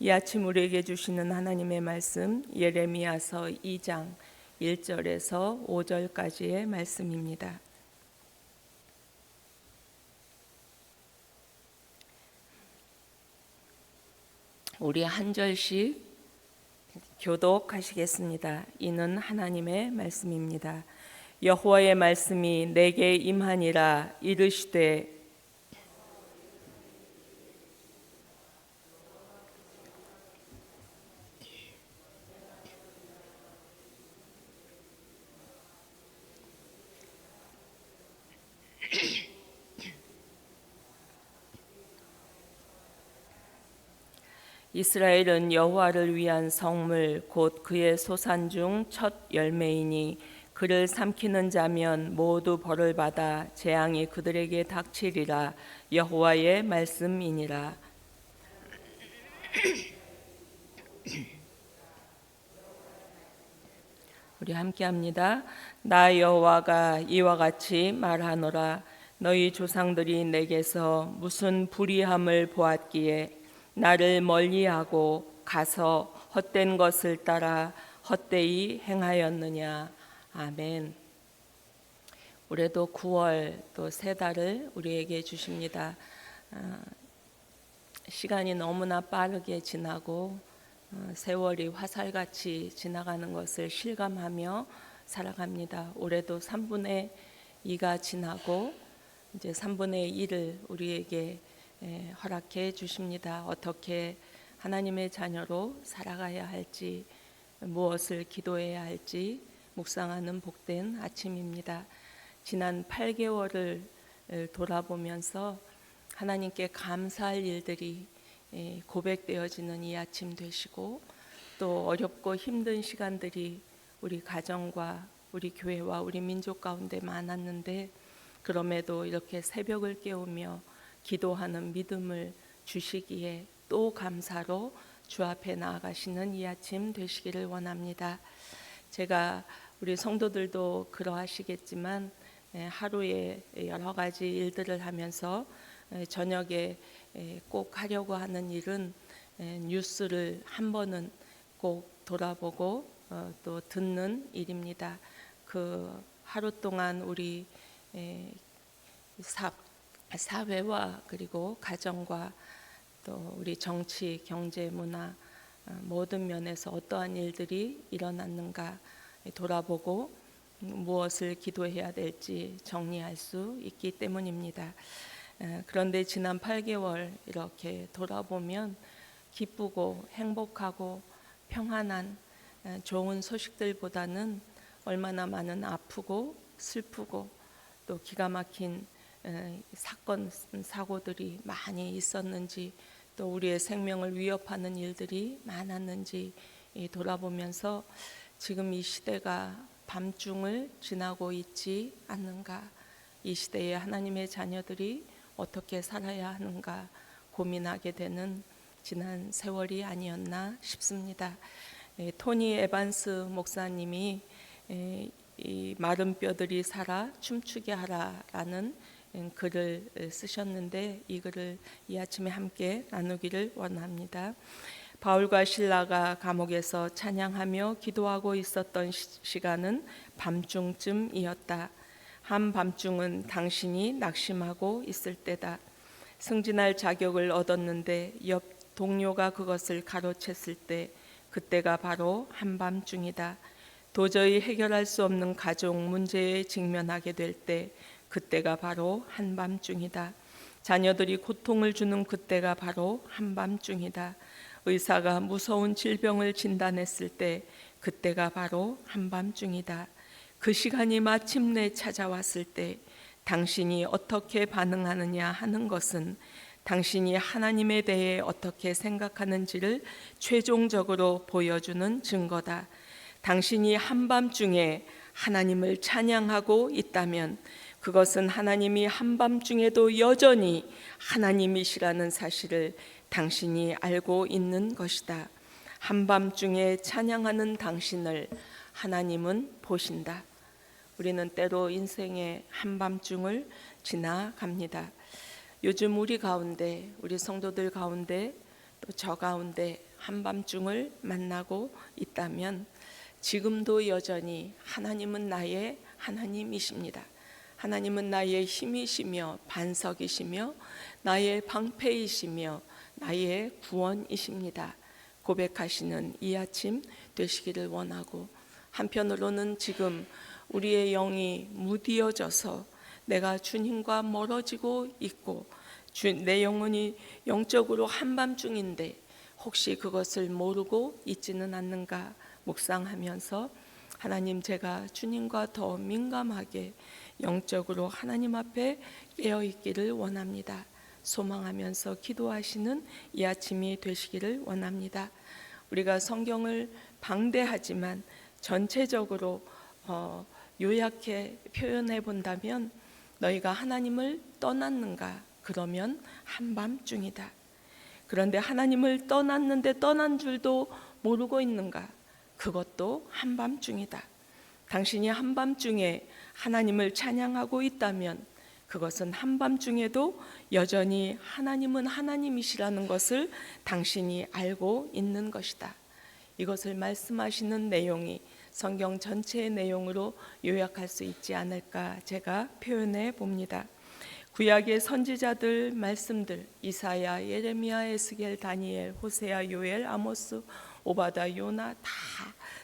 이 아침 우리에게 주시는 하나님의 말씀 예레미야서 2장 1절에서 5절까지의 말씀입니다. 우리 한 절씩 교독하시겠습니다. 이는 하나님의 말씀입니다. 여호와의 말씀이 내게 임하니라. 이르시되 이스라엘은 여호와를 위한 성물 곧 그의 소산 중 첫 열매이니 그를 삼키는 자면 모두 벌을 받아 재앙이 그들에게 닥치리라. 여호와의 말씀이니라. 우리 함께합니다. 나 여호와가 이와 같이 말하노라. 너희 조상들이 내게서 무슨 불의함을 보았기에 나를 멀리하고 가서 헛된 것을 따라 헛되이 행하였느냐. 아멘. 올해도 9월 또 세 달을 우리에게 주십니다. 시간이 너무나 빠르게 지나고 세월이 화살같이 지나가는 것을 실감하며 살아갑니다. 올해도 3분의 2가 지나고 이제 3분의 1을 우리에게 허락해 주십니다. 어떻게 하나님의 자녀로 살아가야 할지, 무엇을 기도해야 할지 묵상하는 복된 아침입니다. 지난 8개월을 돌아보면서 하나님께 감사할 일들이 고백되어지는 이 아침 되시고, 또 어렵고 힘든 시간들이 우리 가정과 우리 교회와 우리 민족 가운데 많았는데, 그럼에도 이렇게 새벽을 깨우며 기도하는 믿음을 주시기에 또 감사로 주 앞에 나아가시는 이 아침 되시기를 원합니다. 제가 우리 성도들도 그러하시겠지만 하루에 여러 가지 일들을 하면서 저녁에 꼭 하려고 하는 일은 뉴스를 한 번은 꼭 돌아보고 또 듣는 일입니다. 그 하루 동안 우리 사회와 그리고 가정과 또 우리 정치, 경제, 문화 모든 면에서 어떠한 일들이 일어났는가 돌아보고 무엇을 기도해야 될지 정리할 수 있기 때문입니다. 그런데 지난 8개월 이렇게 돌아보면 기쁘고 행복하고 평안한 좋은 소식들보다는 얼마나 많은 아프고 슬프고 또 기가 막힌 사건 사고들이 많이 있었는지, 또 우리의 생명을 위협하는 일들이 많았는지 돌아보면서 지금 이 시대가 밤중을 지나고 있지 않는가, 이 시대에 하나님의 자녀들이 어떻게 살아야 하는가 고민하게 되는 지난 세월이 아니었나 싶습니다. 토니 에반스 목사님이 이 마른 뼈들이 살아 춤추게 하라라는 글을 쓰셨는데, 이 글을 이 아침에 함께 나누기를 원합니다. 바울과 실라가 감옥에서 찬양하며 기도하고 있었던 시간은 밤중쯤이었다. 한밤중은 당신이 낙심하고 있을 때다. 승진할 자격을 얻었는데 옆 동료가 그것을 가로챘을 때, 그때가 바로 한밤중이다. 도저히 해결할 수 없는 가족 문제에 직면하게 될 때, 그때가 바로 한밤중이다. 자녀들이 고통을 주는 그때가 바로 한밤중이다. 의사가 무서운 질병을 진단했을 때, 그때가 바로 한밤중이다. 그 시간이 마침내 찾아왔을 때 당신이 어떻게 반응하느냐 하는 것은 당신이 하나님에 대해 어떻게 생각하는지를 최종적으로 보여주는 증거다. 당신이 한밤중에 하나님을 찬양하고 있다면 그것은 하나님이 한밤중에도 여전히 하나님이시라는 사실을 당신이 알고 있는 것이다. 한밤중에 찬양하는 당신을 하나님은 보신다. 우리는 때로 인생의 한밤중을 지나갑니다. 요즘 우리 가운데, 우리 성도들 가운데 또 저 가운데 한밤중을 만나고 있다면 지금도 여전히 하나님은 나의 하나님이십니다. 하나님은 나의 힘이시며 반석이시며 나의 방패이시며 나의 구원이십니다. 고백하시는 이 아침 되시기를 원하고, 한편으로는 지금 우리의 영이 무디어져서 내가 주님과 멀어지고 있고 내 영혼이 영적으로 한밤중인데 혹시 그것을 모르고 있지는 않는가 묵상하면서, 하나님, 제가 주님과 더 민감하게 영적으로 하나님 앞에 깨어있기를 원합니다. 소망하면서 기도하시는 이 아침이 되시기를 원합니다. 우리가 성경을 방대하지만 전체적으로 요약해 표현해 본다면, 너희가 하나님을 떠났는가? 그러면 한밤중이다. 그런데 하나님을 떠났는데 떠난 줄도 모르고 있는가? 그것도 한밤중이다. 당신이 한밤중에 하나님을 찬양하고 있다면 그것은 한밤중에도 여전히 하나님은 하나님이시라는 것을 당신이 알고 있는 것이다. 이것을 말씀하시는 내용이 성경 전체의 내용으로 요약할 수 있지 않을까 제가 표현해 봅니다. 구약의 선지자들 말씀들, 이사야, 예레미야, 에스겔, 다니엘, 호세아, 요엘, 아모스, 오바다, 요나, 다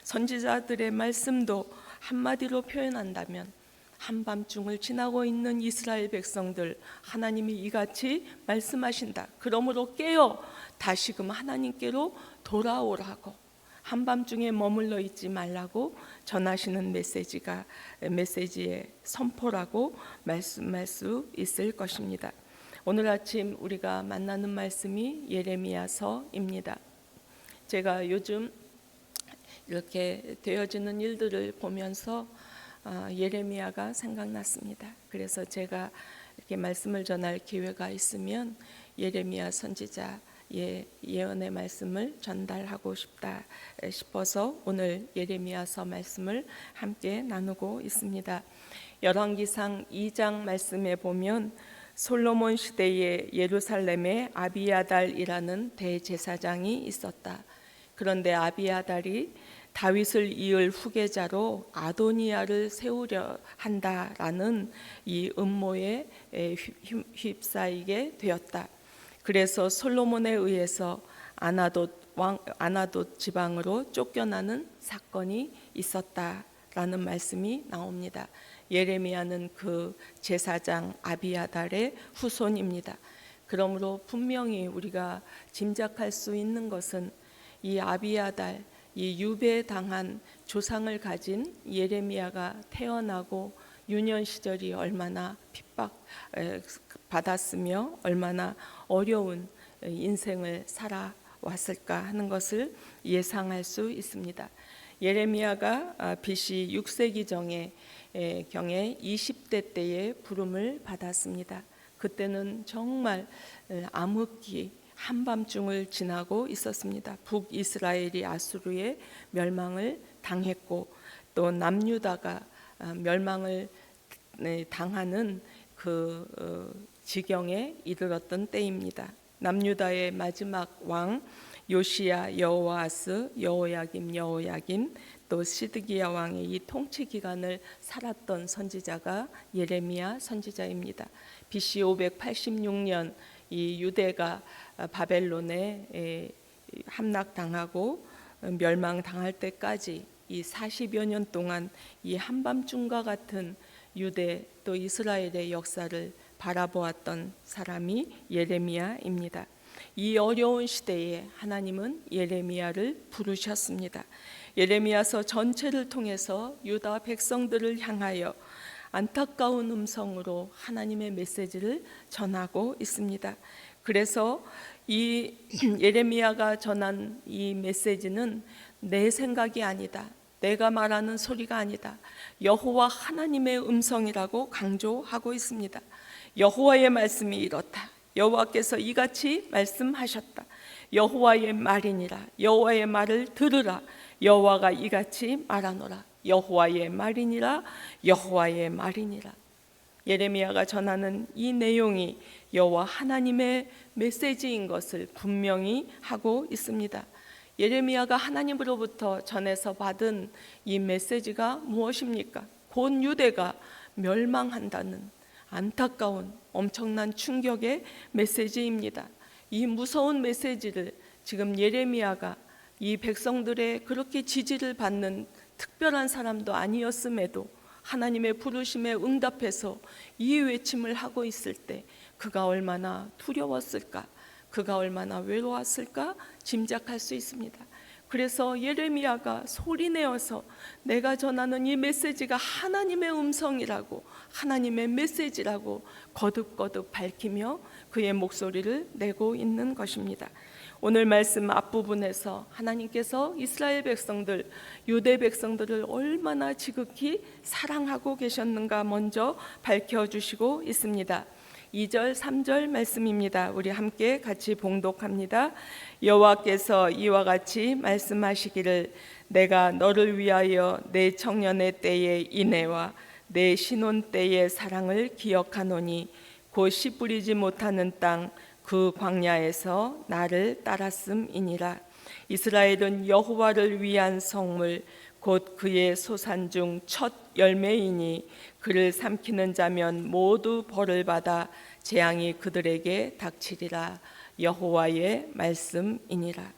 선지자들의 말씀도 한마디로 표현한다면 한밤중을 지나고 있는 이스라엘 백성들, 하나님이 이같이 말씀하신다. 그러므로 깨어 다시금 하나님께로 돌아오라고, 한밤중에 머물러 있지 말라고 전하시는 메시지의 선포라고 말씀할 수 있을 것입니다. 오늘 아침 우리가 만나는 말씀이 예레미야서입니다. 제가 요즘 이렇게 되어지는 일들을 보면서 예레미야가 생각났습니다. 그래서 제가 이렇게 말씀을 전할 기회가 있으면 예레미야 선지자 예언의 말씀을 전달하고 싶다 싶어서 오늘 예레미야서 말씀을 함께 나누고 있습니다. 열왕기상 2장 말씀에 보면 솔로몬 시대에 예루살렘에 아비아달이라는 대제사장이 있었다. 그런데 아비아달이 다윗을 이을 후계자로 아도니아를 세우려 한다라는 이 음모에 휩싸이게 되었다. 그래서 솔로몬에 의해서 아나돗 지방으로 쫓겨나는 사건이 있었다라는 말씀이 나옵니다. 예레미야는 그 제사장 아비아달의 후손입니다. 그러므로 분명히 우리가 짐작할 수 있는 것은 이 아비아달, 이 유배당한 조상을 가진 예레미야가 태어나고 유년 시절이 얼마나 핍박받았으며 얼마나 어려운 인생을 살아왔을까 하는 것을 예상할 수 있습니다. 예레미야가 BC 6세기 경에 20대 때에 부름을 받았습니다. 그때는 정말 암흑기 한밤중을 지나고 있었습니다. 북이스라엘이 아수르의 멸망을 당했고 또 남유다가 멸망을 당하는 그 지경에 이르렀던 때입니다. 남유다의 마지막 왕 요시야, 여호아스, 여호야김 또 시드기야 왕의 이 통치 기간을 살았던 선지자가 예레미야 선지자입니다. BC 586년 이 유대가 바벨론에 함락당하고 멸망당할 때까지 이 40여 년 동안 이 한밤중과 같은 유대 또 이스라엘의 역사를 바라보았던 사람이 예레미야입니다. 이 어려운 시대에 하나님은 예레미야를 부르셨습니다. 예레미야서 전체를 통해서 유다 백성들을 향하여 안타까운 음성으로 하나님의 메시지를 전하고 있습니다. 그래서 이 예레미야가 전한 이 메시지는 내 생각이 아니다, 내가 말하는 소리가 아니다, 여호와 하나님의 음성이라고 강조하고 있습니다. 여호와의 말씀이 이렇다. 여호와께서 이같이 말씀하셨다. 여호와의 말이니라. 여호와의 말을 들으라. 여호와가 이같이 말하노라. 여호와의 말이니라. 여호와의 말이니라. 예레미야가 전하는 이 내용이 여호와 하나님의 메시지인 것을 분명히 하고 있습니다. 예레미야가 하나님으로부터 전해서 받은 이 메시지가 무엇입니까? 곧 유대가 멸망한다는 안타까운 엄청난 충격의 메시지입니다. 이 무서운 메시지를 지금 예레미야가 이 백성들의 그렇게 지지를 받는 특별한 사람도 아니었음에도 하나님의 부르심에 응답해서 이 외침을 하고 있을 때 그가 얼마나 두려웠을까, 그가 얼마나 외로웠을까 짐작할 수 있습니다. 그래서 예레미야가 소리내어서 내가 전하는 이 메시지가 하나님의 음성이라고, 하나님의 메시지라고 거듭거듭 밝히며 그의 목소리를 내고 있는 것입니다. 오늘 말씀 앞부분에서 하나님께서 이스라엘 백성들, 유대 백성들을 얼마나 지극히 사랑하고 계셨는가 먼저 밝혀주시고 있습니다. 2절, 3절 말씀입니다. 우리 함께 같이 봉독합니다. 여호와께서 이와 같이 말씀하시기를 내가 너를 위하여 내 청년의 때의 인애와 내 신혼 때의 사랑을 기억하노니 곧 씨 뿌리지 못하는 땅 그 광야에서 나를 따랐음이니라. 이스라엘은 여호와를 위한 성물 곧 그의 소산 중 첫 열매이니 그를 삼키는 자면 모두 벌을 받아 재앙이 그들에게 닥치리라. 여호와의 말씀이니라.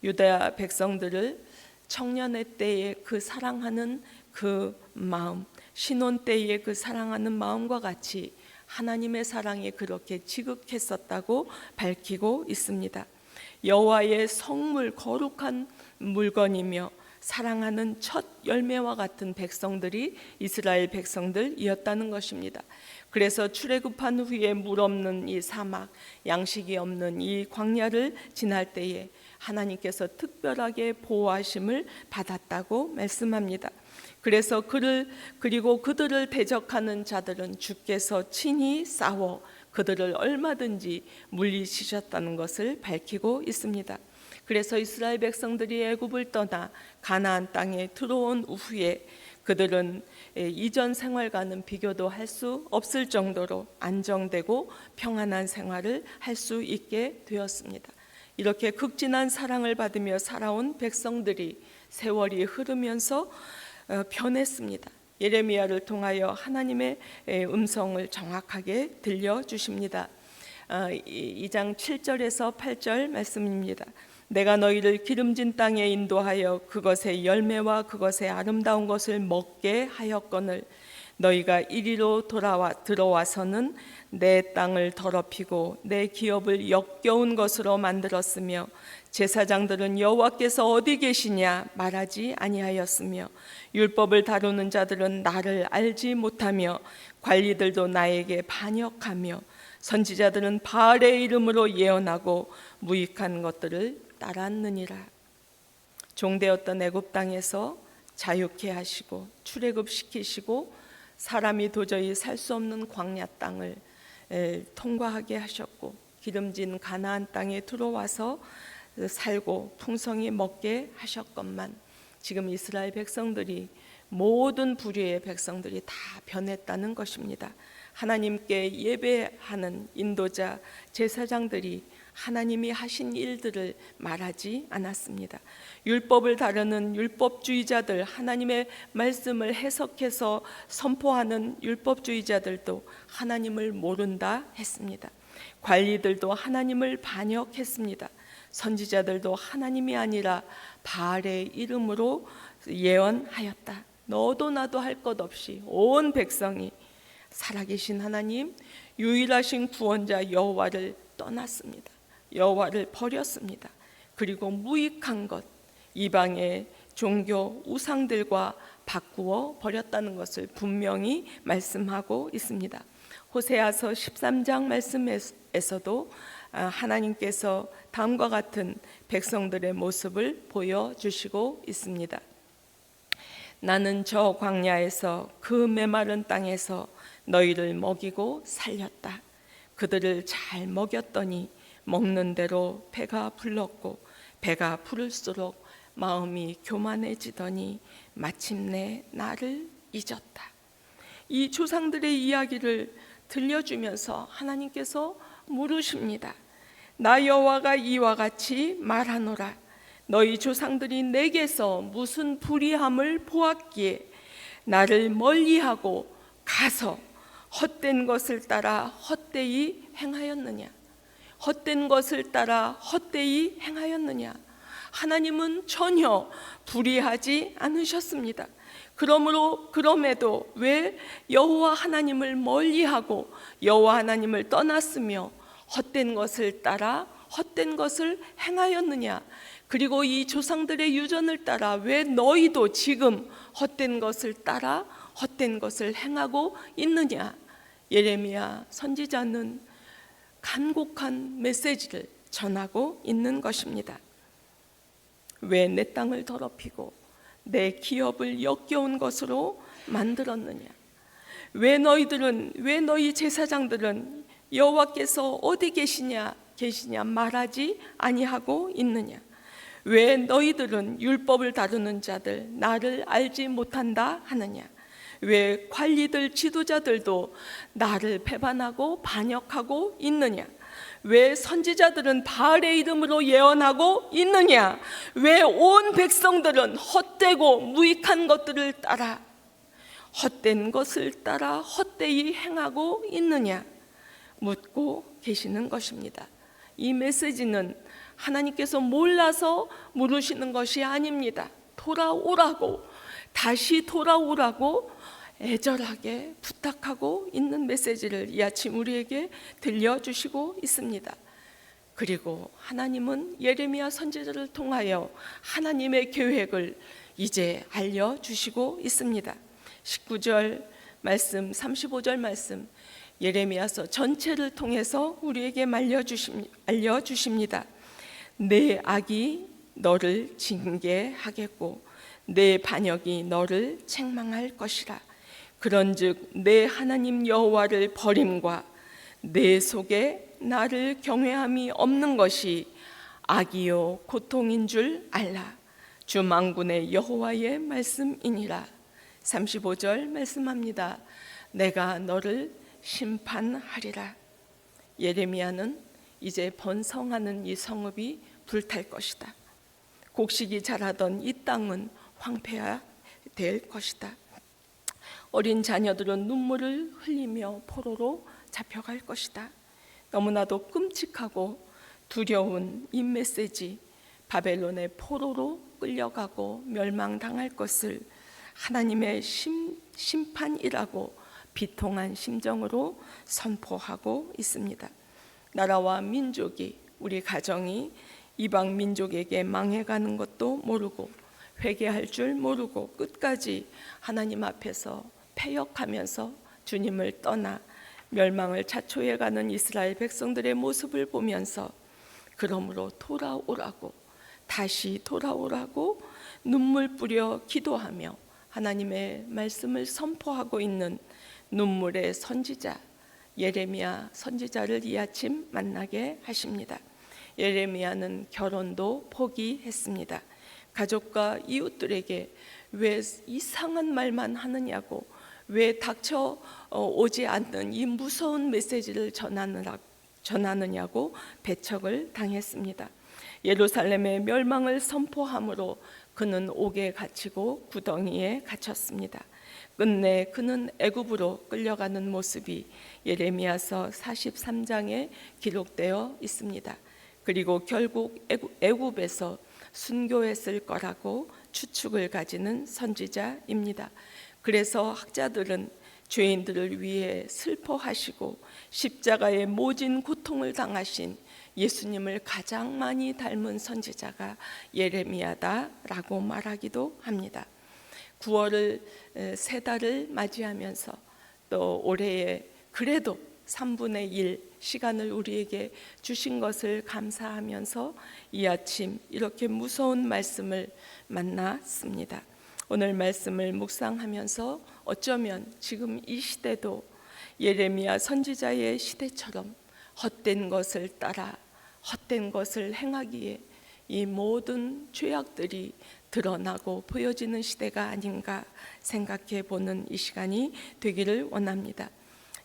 유다 백성들을 청년의 때에 그 사랑하는 그 마음, 신혼 때에 그 사랑하는 마음과 같이 하나님의 사랑이 그렇게 지극했었다고 밝히고 있습니다. 여호와의 성물, 거룩한 물건이며 사랑하는 첫 열매와 같은 백성들이 이스라엘 백성들이었다는 것입니다. 그래서 출애굽한 후에 물 없는 이 사막, 양식이 없는 이 광야를 지날 때에 하나님께서 특별하게 보호하심을 받았다고 말씀합니다. 그래서 그리고 그들을 대적하는 자들은 주께서 친히 싸워 그들을 얼마든지 물리치셨다는 것을 밝히고 있습니다. 그래서 이스라엘 백성들이 애굽을 떠나 가나안 땅에 들어온 후에 그들은 이전 생활과는 비교도 할 수 없을 정도로 안정되고 평안한 생활을 할 수 있게 되었습니다. 이렇게 극진한 사랑을 받으며 살아온 백성들이 세월이 흐르면서 변했습니다. 예레미야를 통하여 하나님의 음성을 정확하게 들려주십니다. 2장 7절에서 8절 말씀입니다. 내가 너희를 기름진 땅에 인도하여 그것의 열매와 그것의 아름다운 것을 먹게 하였거늘 너희가 이리로 들어와서는 내 땅을 더럽히고 내 기업을 역겨운 것으로 만들었으며 제사장들은 여호와께서 어디 계시냐 말하지 아니하였으며 율법을 다루는 자들은 나를 알지 못하며 관리들도 나에게 반역하며 선지자들은 바알의 이름으로 예언하고 무익한 것들을 따랐느니라. 종되었던 애굽 땅에서 자유케 하시고 출애굽시키시고 사람이 도저히 살 수 없는 광야 땅을 통과하게 하셨고 기름진 가나안 땅에 들어와서 살고 풍성히 먹게 하셨건만 지금 이스라엘 백성들이 모든 부류의 백성들이 다 변했다는 것입니다. 하나님께 예배하는 인도자 제사장들이 하나님이 하신 일들을 말하지 않았습니다. 율법을 다루는 율법주의자들, 하나님의 말씀을 해석해서 선포하는 율법주의자들도 하나님을 모른다 했습니다. 관리들도 하나님을 반역했습니다. 선지자들도 하나님이 아니라 바알의 이름으로 예언하였다. 너도 나도 할 것 없이 온 백성이 살아계신 하나님, 유일하신 구원자 여호와를 떠났습니다. 여호와를 버렸습니다. 그리고 무익한 것, 이방의 종교 우상들과 바꾸어 버렸다는 것을 분명히 말씀하고 있습니다. 호세아서 13장 말씀에서도 하나님께서 다음과 같은 백성들의 모습을 보여주시고 있습니다. 나는 저 광야에서 그 메마른 땅에서 너희를 먹이고 살렸다. 그들을 잘 먹였더니 먹는 대로 배가 불렀고 배가 부를수록 마음이 교만해지더니 마침내 나를 잊었다. 이 조상들의 이야기를 들려주면서 하나님께서 물으십니다. 나 여호와가 이와 같이 말하노라. 너희 조상들이 내게서 무슨 불의함을 보았기에 나를 멀리하고 가서 헛된 것을 따라 헛되이 행하였느냐. 헛된 것을 따라 헛되이 행하였느냐. 하나님은 전혀 불의하지 않으셨습니다. 그럼에도 왜 여호와 하나님을 멀리하고 여호와 하나님을 떠났으며 헛된 것을 따라 헛된 것을 행하였느냐. 그리고 이 조상들의 유전을 따라 왜 너희도 지금 헛된 것을 따라 헛된 것을 행하고 있느냐. 예레미야 선지자는 간곡한 메시지를 전하고 있는 것입니다. 왜 내 땅을 더럽히고 내 기업을 역겨운 것으로 만들었느냐. 왜 너희 제사장들은 여호와께서 어디 계시냐 말하지 아니하고 있느냐. 왜 너희들은 율법을 다루는 자들 나를 알지 못한다 하느냐. 왜 관리들 지도자들도 나를 배반하고 반역하고 있느냐. 왜 선지자들은 바알의 이름으로 예언하고 있느냐. 왜 온 백성들은 헛되고 무익한 것들을 따라 헛된 것을 따라 헛되이 행하고 있느냐 묻고 계시는 것입니다. 이 메시지는 하나님께서 몰라서 물으시는 것이 아닙니다. 돌아오라고, 다시 돌아오라고 애절하게 부탁하고 있는 메시지를 이 아침 우리에게 들려주시고 있습니다. 그리고 하나님은 예레미야 선지자를 통하여 하나님의 계획을 이제 알려주시고 있습니다. 19절 말씀, 35절 말씀, 예레미야서 전체를 통해서 우리에게 알려주십니다. 내 악이 너를 징계하겠고 내 반역이 너를 책망할 것이라. 그런즉 내 하나님 여호와를 버림과 내 속에 나를 경외함이 없는 것이 악이요 고통인 줄 알라. 주 만군의 여호와의 말씀이니라. 35절 말씀합니다. 내가 너를 심판하리라. 예레미야는 이제 번성하는 이 성읍이 불탈 것이다. 곡식이 자라던 이 땅은 황폐화될 것이다. 어린 자녀들은 눈물을 흘리며 포로로 잡혀갈 것이다. 너무나도 끔찍하고 두려운 이 메시지, 바벨론의 포로로 끌려가고 멸망당할 것을 하나님의 심판이라고 비통한 심정으로 선포하고 있습니다. 나라와 민족이, 우리 가정이 이방 민족에게 망해가는 것도 모르고 회개할 줄 모르고 끝까지 하나님 앞에서 패역하면서 주님을 떠나 멸망을 자초해가는 이스라엘 백성들의 모습을 보면서 그러므로 돌아오라고, 다시 돌아오라고 눈물 뿌려 기도하며 하나님의 말씀을 선포하고 있는 눈물의 선지자 예레미야 선지자를 이 아침 만나게 하십니다. 예레미야는 결혼도 포기했습니다. 가족과 이웃들에게 왜 이상한 말만 하느냐고, 왜 닥쳐 오지 않는 이 무서운 메시지를 전하느냐고 배척을 당했습니다. 예루살렘의 멸망을 선포함으로 그는 옥에 갇히고 구덩이에 갇혔습니다. 끝내 그는 애굽으로 끌려가는 모습이 예레미야서 43장에 기록되어 있습니다. 그리고 결국 애굽에서 순교했을 거라고 추측을 가지는 선지자입니다. 그래서 학자들은 죄인들을 위해 슬퍼하시고 십자가의 모진 고통을 당하신 예수님을 가장 많이 닮은 선지자가 예레미야다라고 말하기도 합니다. 9월을 세 달을 맞이하면서 또 올해에 그래도 3분의 1 시간을 우리에게 주신 것을 감사하면서 이 아침 이렇게 무서운 말씀을 만났습니다. 오늘 말씀을 묵상하면서 어쩌면 지금 이 시대도 예레미야 선지자의 시대처럼 헛된 것을 따라 헛된 것을 행하기에 이 모든 죄악들이 드러나고 보여지는 시대가 아닌가 생각해 보는 이 시간이 되기를 원합니다.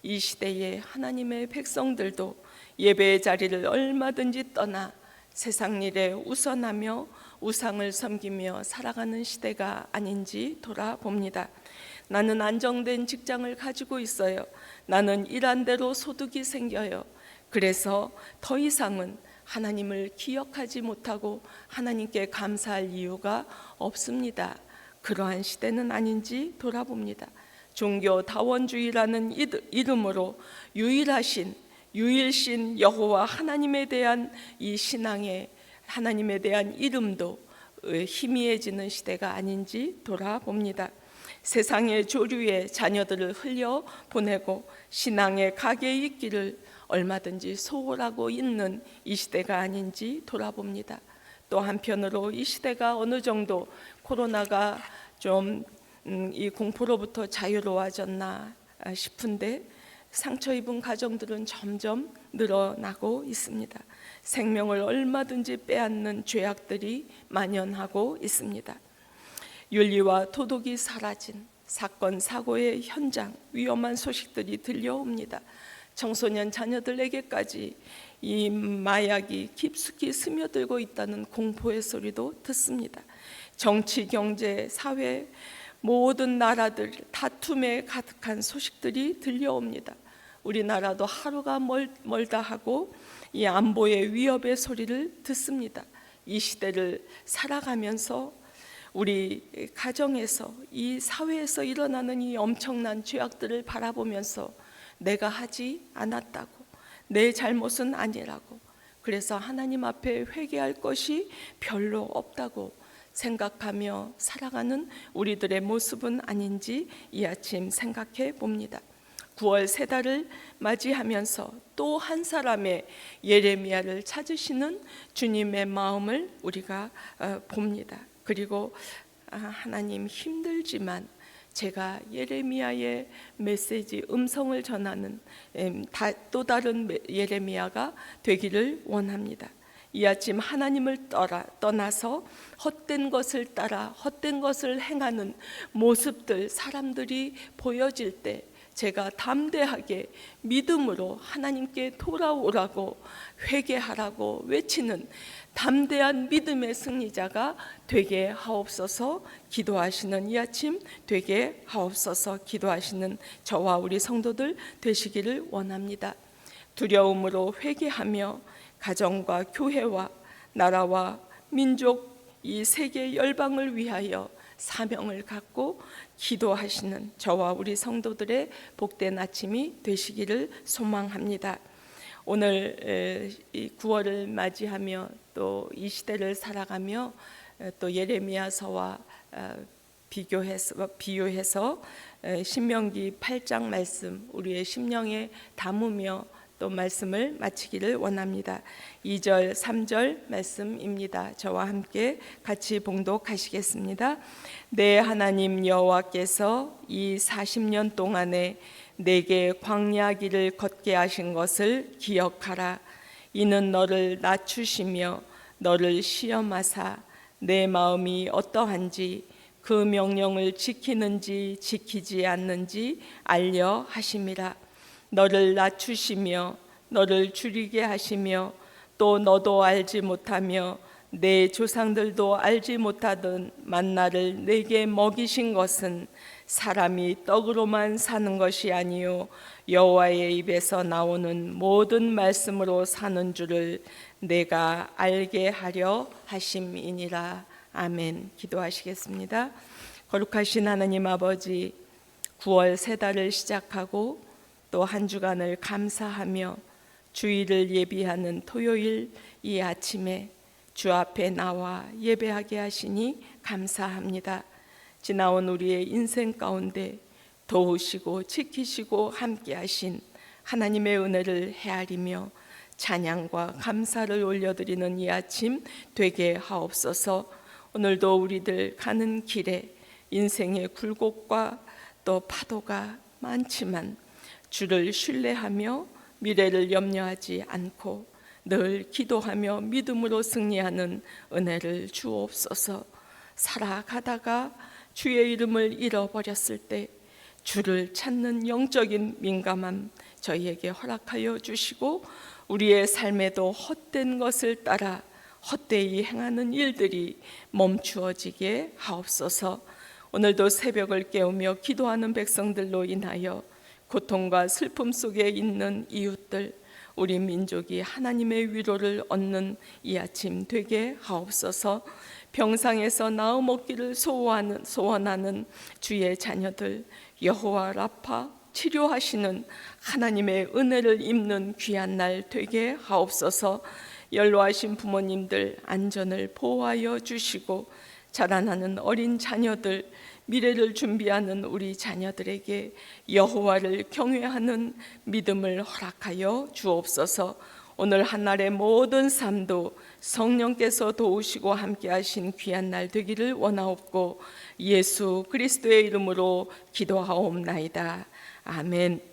이 시대에 하나님의 백성들도 예배의 자리를 얼마든지 떠나 세상 일에 우선하며 우상을 섬기며 살아가는 시대가 아닌지 돌아봅니다. 나는 안정된 직장을 가지고 있어요. 나는 일한 대로 소득이 생겨요. 그래서 더 이상은 하나님을 기억하지 못하고 하나님께 감사할 이유가 없습니다. 그러한 시대는 아닌지 돌아봅니다. 종교 다원주의라는 이름으로 유일신 여호와 하나님에 대한 이 신앙의 하나님에 대한 이름도 희미해지는 시대가 아닌지 돌아봅니다. 세상의 조류에 자녀들을 흘려 보내고 신앙의 가게에 있기를 얼마든지 소홀하고 있는 이 시대가 아닌지 돌아봅니다. 또 한편으로 이 시대가 어느 정도 코로나가 좀 이 공포로부터 자유로워졌나 싶은데 상처 입은 가정들은 점점 늘어나고 있습니다. 생명을 얼마든지 빼앗는 죄악들이 만연하고 있습니다. 윤리와 도덕이 사라진 사건 사고의 현장, 위험한 소식들이 들려옵니다. 청소년 자녀들에게까지 이 마약이 깊숙이 스며들고 있다는 공포의 소리도 듣습니다. 정치, 경제, 사회 모든 나라들 다툼에 가득한 소식들이 들려옵니다. 우리나라도 하루가 멀다 하고 이 안보의 위협의 소리를 듣습니다. 이 시대를 살아가면서 우리 가정에서 이 사회에서 일어나는 이 엄청난 죄악들을 바라보면서 내가 하지 않았다고, 내 잘못은 아니라고, 그래서 하나님 앞에 회개할 것이 별로 없다고 생각하며 살아가는 우리들의 모습은 아닌지 이 아침 생각해 봅니다. 9월 새 달을 맞이하면서 또 한 사람의 예레미야를 찾으시는 주님의 마음을 우리가 봅니다. 그리고 하나님 힘들지만 제가 예레미야의 메시지 음성을 전하는 또 다른 예레미야가 되기를 원합니다. 이 아침 하나님을 떠나서 헛된 것을 따라 헛된 것을 행하는 모습들, 사람들이 보여질 때 제가 담대하게 믿음으로 하나님께 돌아오라고 회개하라고 외치는 담대한 믿음의 승리자가 되게 하옵소서. 기도하시는 이 아침 되게 하옵소서. 기도하시는 저와 우리 성도들 되시기를 원합니다. 두려움으로 회개하며 가정과 교회와 나라와 민족, 이 세계 열방을 위하여 사명을 갖고 기도하시는 저와 우리 성도들의 복된 아침이 되시기를 소망합니다. 오늘 9월을 맞이하며 또 이 시대를 살아가며 또 예레미야서와 비유해서 신명기 8장 말씀 우리의 심령에 담으며 또 말씀을 마치기를 원합니다. 2절 3절 말씀입니다. 저와 함께 같이 봉독하시겠습니다. 내 하나님 여호와께서 이 40년 동안에 내게 광야 길을 걷게 하신 것을 기억하라. 이는 너를 낮추시며 너를 시험하사 내 마음이 어떠한지 그 명령을 지키는지 지키지 않는지 알려 하심이라. 너를 낮추시며 너를 줄이게 하시며 또 너도 알지 못하며 내 조상들도 알지 못하던 만나를 내게 먹이신 것은 사람이 떡으로만 사는 것이 아니요 여호와의 입에서 나오는 모든 말씀으로 사는 줄을 내가 알게 하려 하심이니라. 아멘. 기도하시겠습니다. 거룩하신 하나님 아버지, 9월 새 달을 시작하고 또 한 주간을 감사하며 주일을 예비하는 토요일 이 아침에 주 앞에 나와 예배하게 하시니 감사합니다. 지나온 우리의 인생 가운데 도우시고 지키시고 함께 하신 하나님의 은혜를 헤아리며 찬양과 감사를 올려드리는 이 아침 되게 하옵소서. 오늘도 우리들 가는 길에 인생의 굴곡과 또 파도가 많지만 주를 신뢰하며 미래를 염려하지 않고 늘 기도하며 믿음으로 승리하는 은혜를 주옵소서. 살아가다가 주의 이름을 잃어버렸을 때 주를 찾는 영적인 민감함 저희에게 허락하여 주시고, 우리의 삶에도 헛된 것을 따라 헛되이 행하는 일들이 멈추어지게 하옵소서. 오늘도 새벽을 깨우며 기도하는 백성들로 인하여 고통과 슬픔 속에 있는 이웃들, 우리 민족이 하나님의 위로를 얻는 이 아침 되게 하옵소서. 병상에서 나음 얻기를 소원하는 주의 자녀들, 여호와 라파 치료하시는 하나님의 은혜를 입는 귀한 날 되게 하옵소서. 연로하신 부모님들 안전을 보호하여 주시고, 자라나는 어린 자녀들, 미래를 준비하는 우리 자녀들에게 여호와를 경외하는 믿음을 허락하여 주옵소서. 오늘 한날의 모든 삶도 성령께서 도우시고 함께하신 귀한 날 되기를 원하옵고, 예수 그리스도의 이름으로 기도하옵나이다. 아멘.